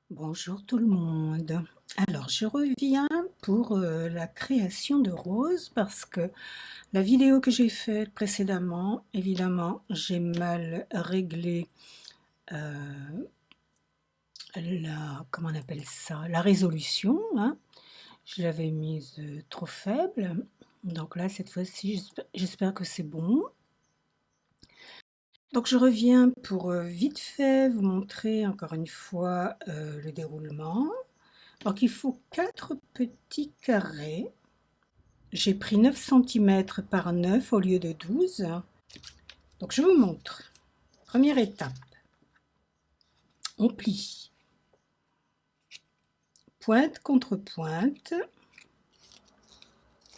Bonjour tout le monde. Alors, je reviens pour la création de roses parce que la vidéo que j'ai faite précédemment, évidemment, j'ai mal réglé euh, comment on appelle ça, la résolution, hein. Je l'avais mise trop faible. Donc là, cette fois-ci, j'espère que c'est bon. Donc je reviens pour vite fait vous montrer encore une fois le déroulement. Donc il faut 4 petits carrés. J'ai pris 9 cm par 9 au lieu de 12. Donc je vous montre. Première étape, on plie. Pointe contre pointe.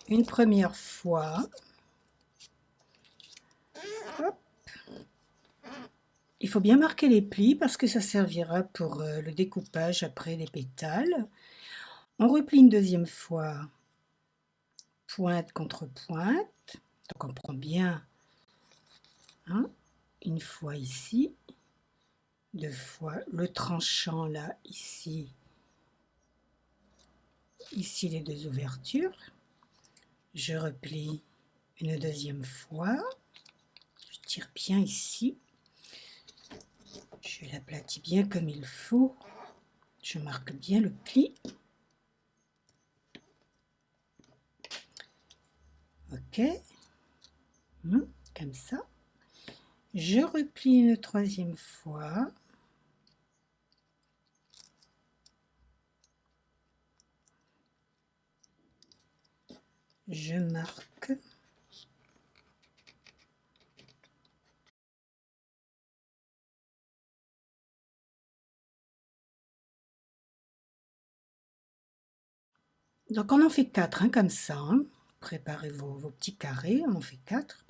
Une première fois. Hop. Il faut bien marquer les plis parce que ça servira pour le découpage après les pétales. On replie une deuxième fois. Pointe contre pointe. Donc on prend bien, hein, une fois ici. Deux fois le tranchant là, ici les deux ouvertures. Je replie une deuxième fois. Je tire bien ici. Je l'aplatis bien comme il faut. Je marque bien le pli. Ok. Comme ça. Je replie une troisième fois. Je marque. Donc on en fait 4, hein, comme ça. Hein. Préparez vos petits carrés, on en fait 4.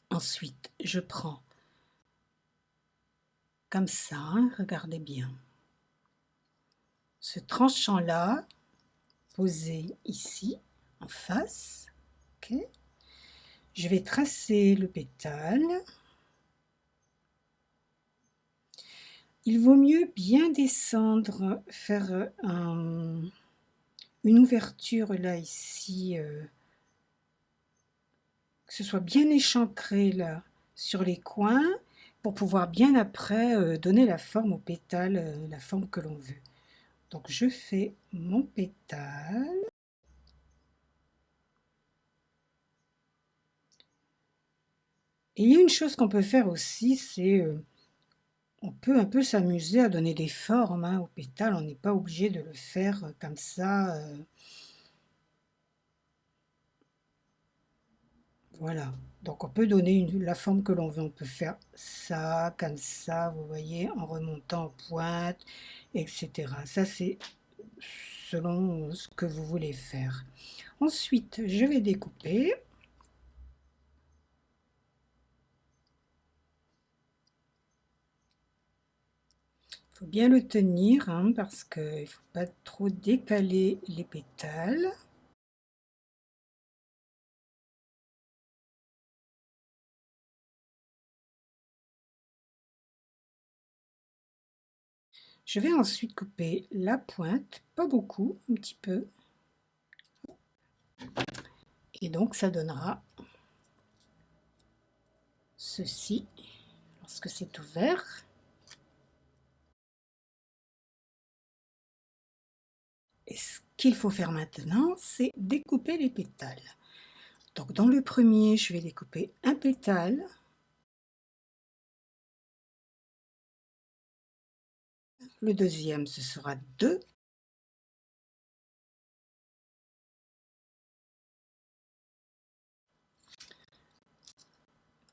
Ensuite, je prends comme ça, hein, regardez bien. Ce tranchant-là, posé ici, en face. Ok. Je vais tracer le pétale. Il vaut mieux bien descendre, faire une ouverture là, ici, que ce soit bien échancré là, sur les coins, pour pouvoir bien après donner la forme au pétale, la forme que l'on veut. Donc je fais mon pétale. Et il y a une chose qu'on peut faire aussi, c'est on peut un peu s'amuser à donner des formes, hein, au pétale. On n'est pas obligé de le faire comme ça. Voilà. Donc on peut donner la forme que l'on veut. On peut faire ça, comme ça, vous voyez, en remontant en pointe, etc. Ça, c'est selon ce que vous voulez faire. Ensuite, je vais découper. Il faut bien le tenir, hein, parce qu'il ne faut pas trop décaler les pétales. Je vais ensuite couper la pointe, pas beaucoup, un petit peu. Et donc ça donnera ceci lorsque c'est ouvert. Et ce qu'il faut faire maintenant, c'est découper les pétales. Donc dans le premier, je vais découper un pétale. Le deuxième, ce sera 2.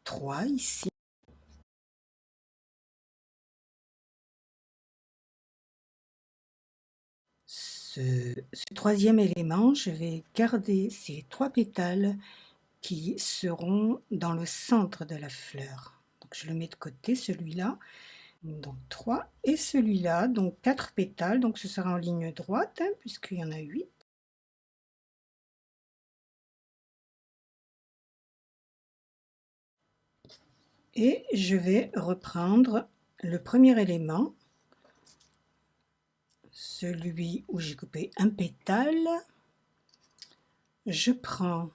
3 ici. Ce troisième élément, je vais garder ces 3 pétales qui seront dans le centre de la fleur. Donc je le mets de côté, celui-là. Donc 3 et celui-là, donc 4 pétales, donc ce sera en ligne droite, hein, puisqu'il y en a 8. Et je vais reprendre le premier élément celui où j'ai coupé un pétale, je prends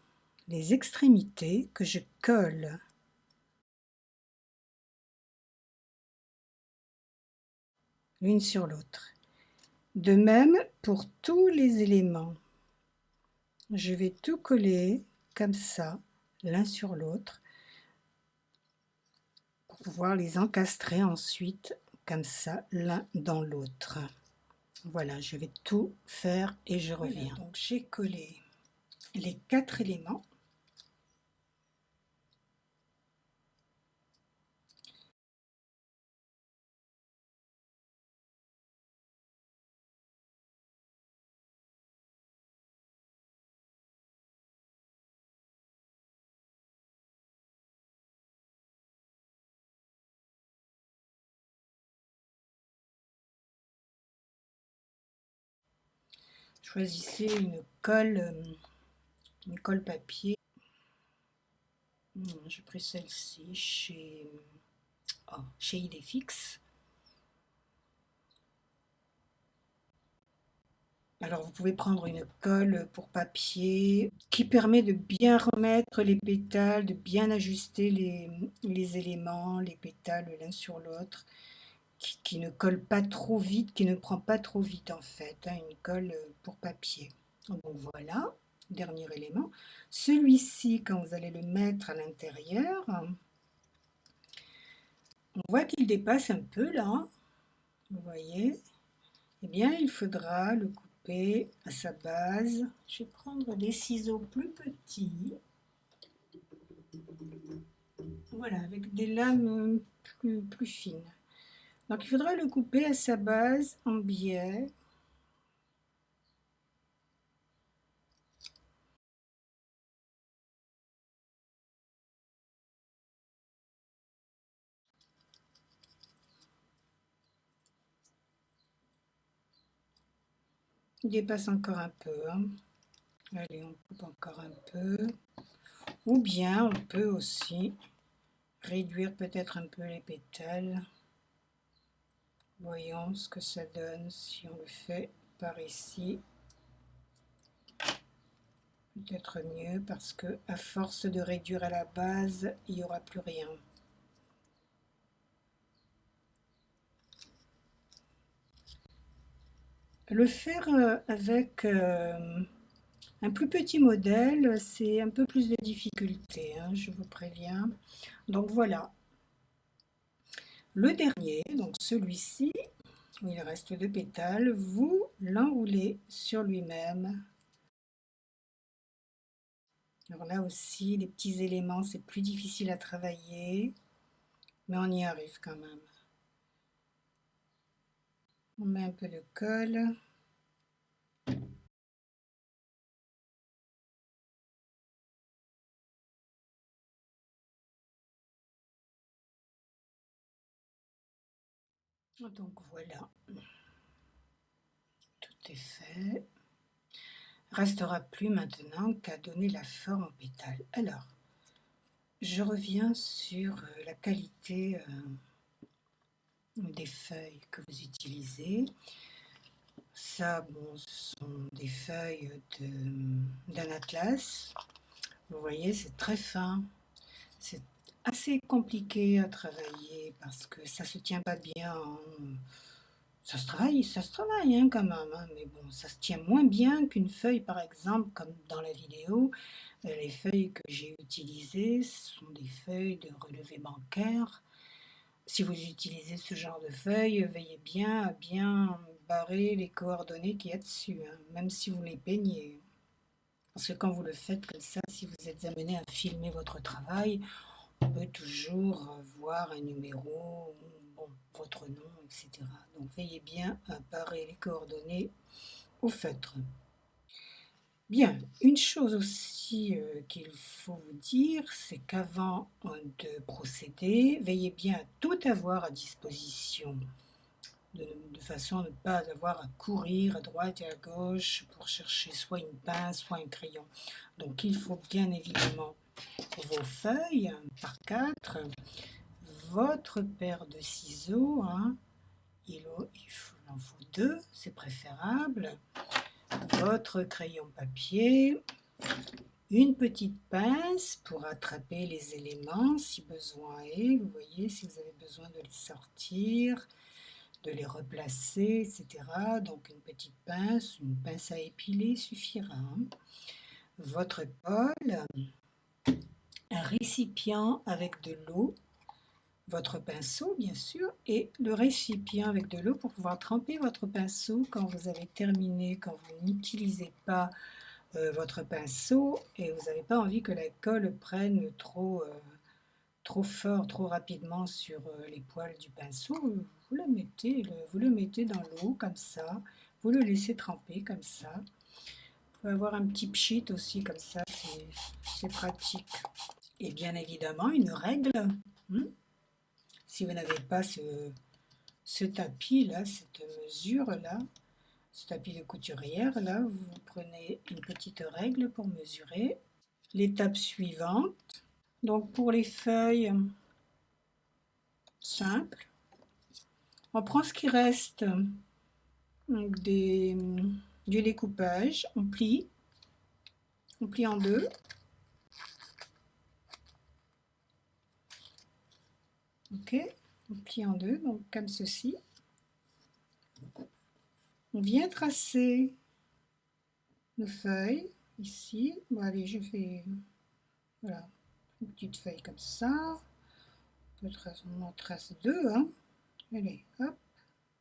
les extrémités que je colle l'une sur l'autre. De même pour tous les éléments. Je vais tout coller comme ça, l'un sur l'autre, pour pouvoir les encastrer ensuite, comme ça, l'un dans l'autre. Voilà, je vais tout faire et je reviens. Voilà, donc j'ai collé les 4 éléments. Choisissez une colle papier. J'ai pris celle-ci chez Idéfix. Alors vous pouvez prendre une colle pour papier qui permet de bien remettre les pétales, de bien ajuster les éléments, les pétales l'un sur l'autre, qui ne colle pas trop vite, qui ne prend pas trop vite en fait, hein, une colle pour papier. Donc voilà, dernier élément. Celui-ci, quand vous allez le mettre à l'intérieur, on voit qu'il dépasse un peu là, vous voyez. Eh bien, il faudra le couper à sa base. Je vais prendre des ciseaux plus petits. Voilà, avec des lames plus fines. Donc, il faudra le couper à sa base en biais. Il dépasse encore un peu. Hein. Allez, on coupe encore un peu. Ou bien, on peut aussi réduire peut-être un peu les pétales. Voyons ce que ça donne si on le fait par ici. Peut-être mieux parce que à force de réduire à la base, il n'y aura plus rien. Le faire avec un plus petit modèle, c'est un peu plus de difficulté, hein, je vous préviens. Donc voilà. Le dernier, donc celui-ci, où il reste 2 pétales, vous l'enroulez sur lui-même. Alors là aussi, les petits éléments, c'est plus difficile à travailler, mais on y arrive quand même. On met un peu de colle. Donc voilà, tout est fait. Restera plus maintenant qu'à donner la forme au pétale. Alors, je reviens sur la qualité des feuilles que vous utilisez. Ça, bon, ce sont des feuilles d'un atlas. Vous voyez, c'est très fin. C'est assez compliqué à travailler parce que ça se tient pas bien. Ça se travaille hein, quand même, hein, mais bon, ça se tient moins bien qu'une feuille, par exemple, comme dans la vidéo. Les feuilles que j'ai utilisées sont des feuilles de relevé bancaire. Si vous utilisez ce genre de feuilles, veillez bien à bien barrer les coordonnées qu'il y a dessus, hein, même si vous les peignez. Parce que quand vous le faites comme ça, si vous êtes amené à filmer votre travail, on peut toujours voir un numéro, bon, votre nom, etc. Donc veillez bien à barrer les coordonnées au feutre. Bien, une chose aussi qu'il faut vous dire, c'est qu'avant de procéder, veillez bien à tout avoir à disposition, de façon à ne pas avoir à courir à droite et à gauche pour chercher soit une pince, soit un crayon. Donc il faut bien évidemment vos feuilles par 4, votre paire de ciseaux, hein, en faut deux, c'est préférable. Votre crayon papier, une petite pince pour attraper les éléments si besoin est. Vous voyez, si vous avez besoin de les sortir, de les replacer, etc. Donc une pince à épiler suffira. Votre bol, un récipient avec de l'eau, votre pinceau bien sûr, et le récipient avec de l'eau pour pouvoir tremper votre pinceau quand vous avez terminé, quand vous n'utilisez pas votre pinceau et vous n'avez pas envie que la colle prenne trop fort, trop rapidement sur les poils du pinceau, vous le mettez dans l'eau comme ça, vous le laissez tremper comme ça. Vous pouvez avoir un petit pchit aussi comme ça, c'est pratique. Et bien évidemment une règle. Si vous n'avez pas ce tapis là, cette mesure là, ce tapis de couturière là, vous prenez une petite règle pour mesurer. L'étape suivante, donc pour les feuilles simples, on prend ce qui reste du découpage, on plie en deux. Ok, on plie en deux, donc comme ceci. On vient tracer nos feuilles ici. Bon allez, je fais voilà, une petite feuille comme ça. On en trace deux, hein. Allez, hop,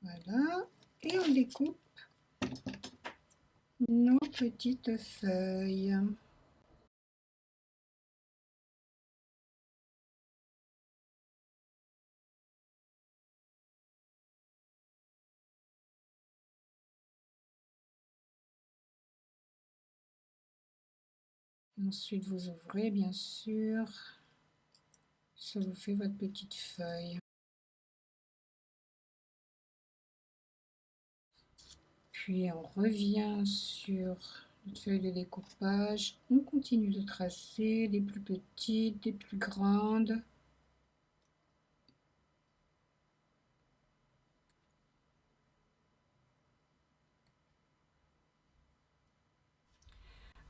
voilà. Et on découpe nos petites feuilles. Ensuite, vous ouvrez, bien sûr. Ça vous fait votre petite feuille. Puis, on revient sur notre feuille de découpage. On continue de tracer les plus petites, des plus grandes.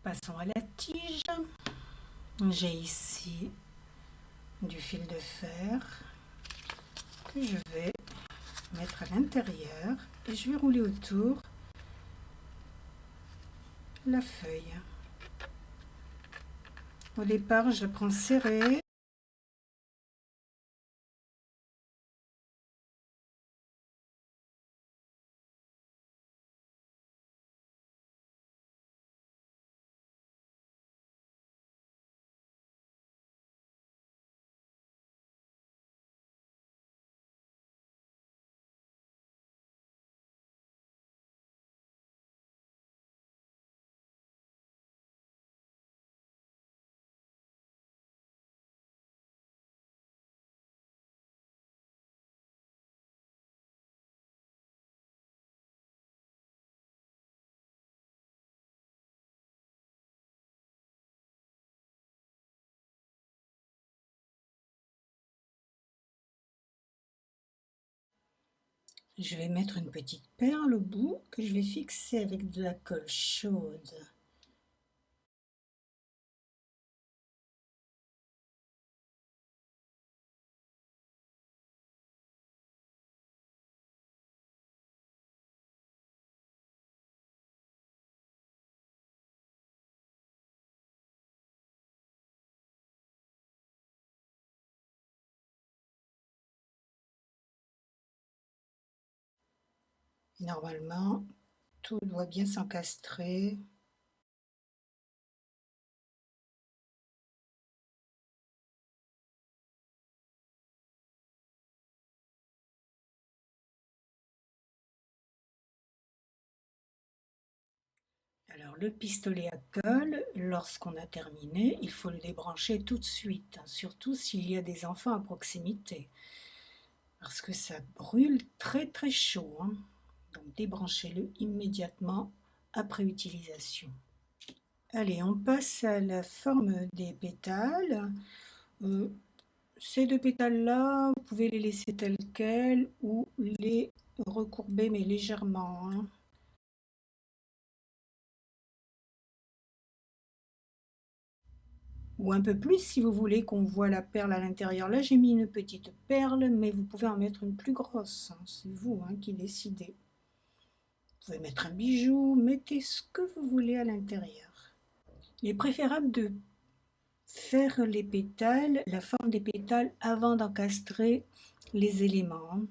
Passons à la tige. J'ai ici du fil de fer que je vais mettre à l'intérieur et je vais rouler autour la feuille. Au départ, je prends serré. Je vais mettre une petite perle au bout que je vais fixer avec de la colle chaude. Normalement, tout doit bien s'encastrer. Alors le pistolet à colle, lorsqu'on a terminé, il faut le débrancher tout de suite, hein, surtout s'il y a des enfants à proximité, parce que ça brûle très très chaud, hein. Donc débranchez-le immédiatement après utilisation. Allez, on passe à la forme des pétales. Ces deux pétales-là, vous pouvez les laisser tels quels ou les recourber mais légèrement, hein. Ou un peu plus si vous voulez qu'on voit la perle à l'intérieur. Là, j'ai mis une petite perle, mais vous pouvez en mettre une plus grosse, hein. C'est vous, hein, qui décidez. Vous pouvez mettre un bijou, mettez ce que vous voulez à l'intérieur. Il est préférable de faire les pétales, la forme des pétales avant d'encastrer les éléments, hein.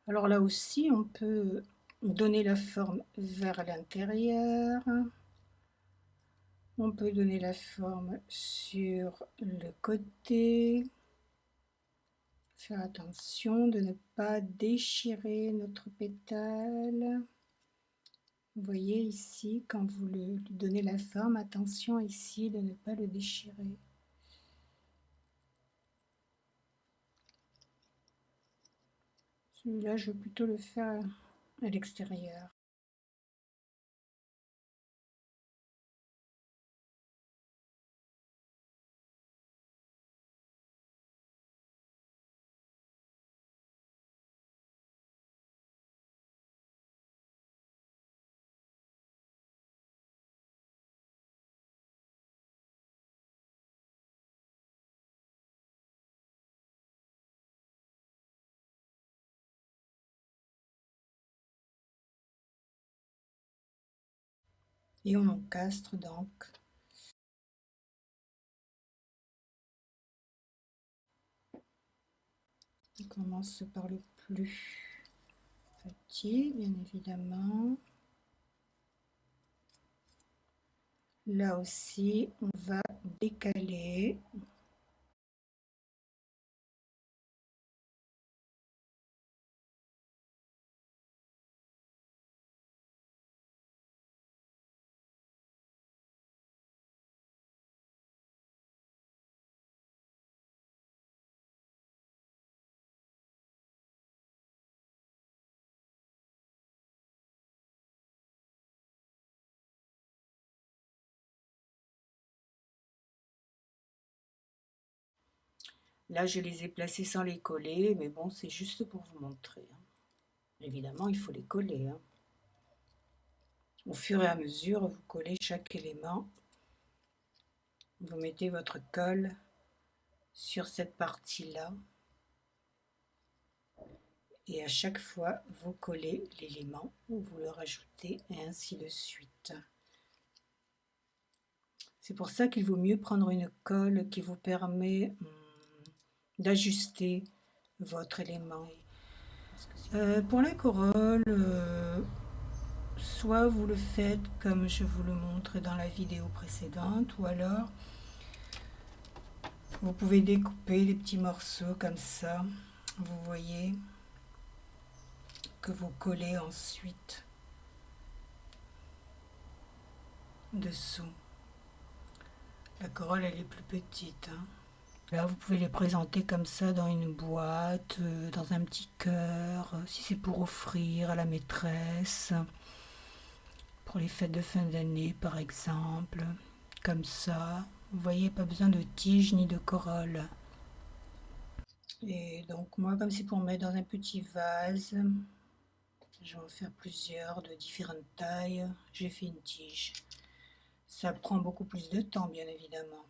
Alors là aussi, on peut donner la forme vers l'intérieur. On peut donner la forme sur le côté. Faire attention de ne pas déchirer notre pétale. Vous voyez ici, quand vous lui donnez la forme, attention ici de ne pas le déchirer. Celui-là, je vais plutôt le faire à l'extérieur. Et on encastre donc. On commence par le plus petit, bien évidemment. Là aussi, on va décaler. Là, je les ai placés sans les coller, mais bon, c'est juste pour vous montrer, hein. Évidemment, il faut les coller, hein. Au fur et à mesure, vous collez chaque élément. Vous mettez votre colle sur cette partie-là. Et à chaque fois, vous collez l'élément ou vous le rajoutez et ainsi de suite. C'est pour ça qu'il vaut mieux prendre une colle qui vous permet d'ajuster votre élément. Pour la corolle, soit vous le faites comme je vous le montre dans la vidéo précédente, ou alors vous pouvez découper des petits morceaux comme ça, vous voyez, que vous collez ensuite dessous. La corolle, elle est plus petite, hein. Là, vous pouvez les présenter comme ça dans une boîte, dans un petit cœur, si c'est pour offrir à la maîtresse, pour les fêtes de fin d'année par exemple, comme ça. Vous voyez, pas besoin de tige ni de corolle. Et donc moi, comme c'est pour mettre dans un petit vase, je vais en faire plusieurs de différentes tailles. J'ai fait une tige. Ça prend beaucoup plus de temps, bien évidemment.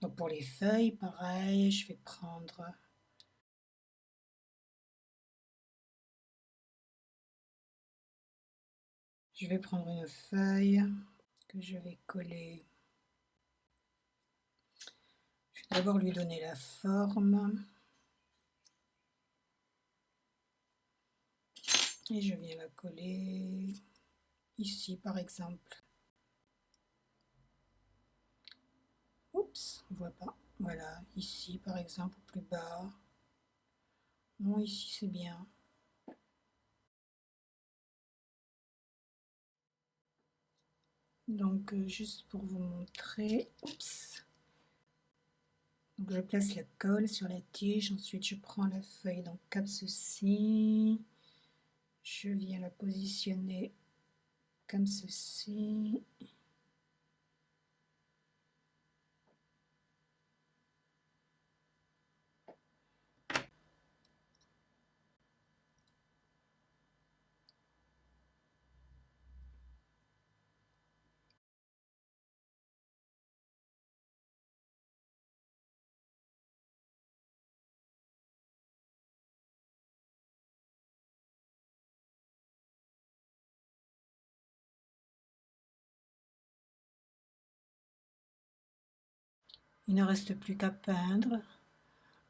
Donc pour les feuilles, pareil, je vais prendre une feuille que je vais coller. Je vais d'abord lui donner la forme. Et je viens la coller ici par exemple. Oups, on voit pas. Voilà, ici par exemple, au plus bas. Non, ici c'est bien. Donc juste pour vous montrer. Oups. Donc je place la colle sur la tige, ensuite je prends la feuille donc comme ceci, je viens la positionner comme ceci. Il ne reste plus qu'à peindre.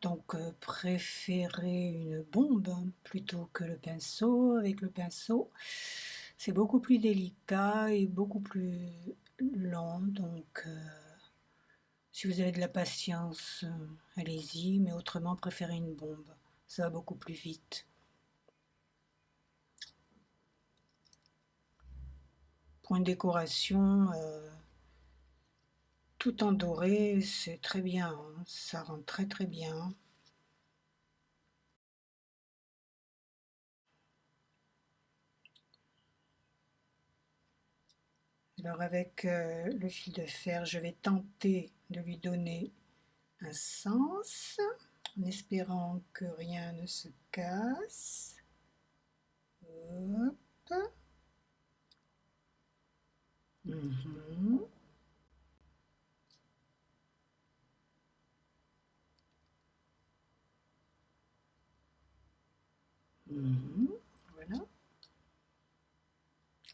Donc préférez une bombe plutôt que le pinceau. Avec le pinceau, c'est beaucoup plus délicat et beaucoup plus lent. Donc si vous avez de la patience, allez-y, mais autrement préférez une bombe. Ça va beaucoup plus vite. Pour une décoration, tout en doré, c'est très bien, hein. Ça rend très très bien. Alors avec le fil de fer, je vais tenter de lui donner un sens, en espérant que rien ne se casse. Hop. Mhm. Mhm. Voilà.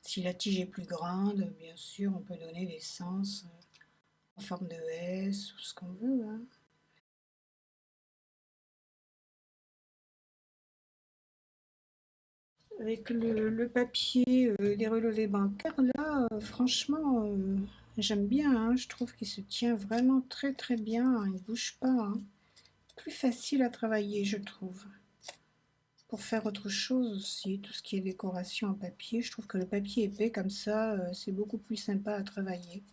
Si la tige est plus grande, bien sûr, on peut donner des sens en forme de S ou ce qu'on veut, hein. Avec le papier des relevés bancaires, là, franchement, j'aime bien, hein. Je trouve qu'il se tient vraiment très très bien, hein. Il ne bouge pas, hein. Plus facile à travailler, je trouve. Pour faire autre chose aussi, tout ce qui est décoration en papier, je trouve que le papier épais comme ça, c'est beaucoup plus sympa à travailler.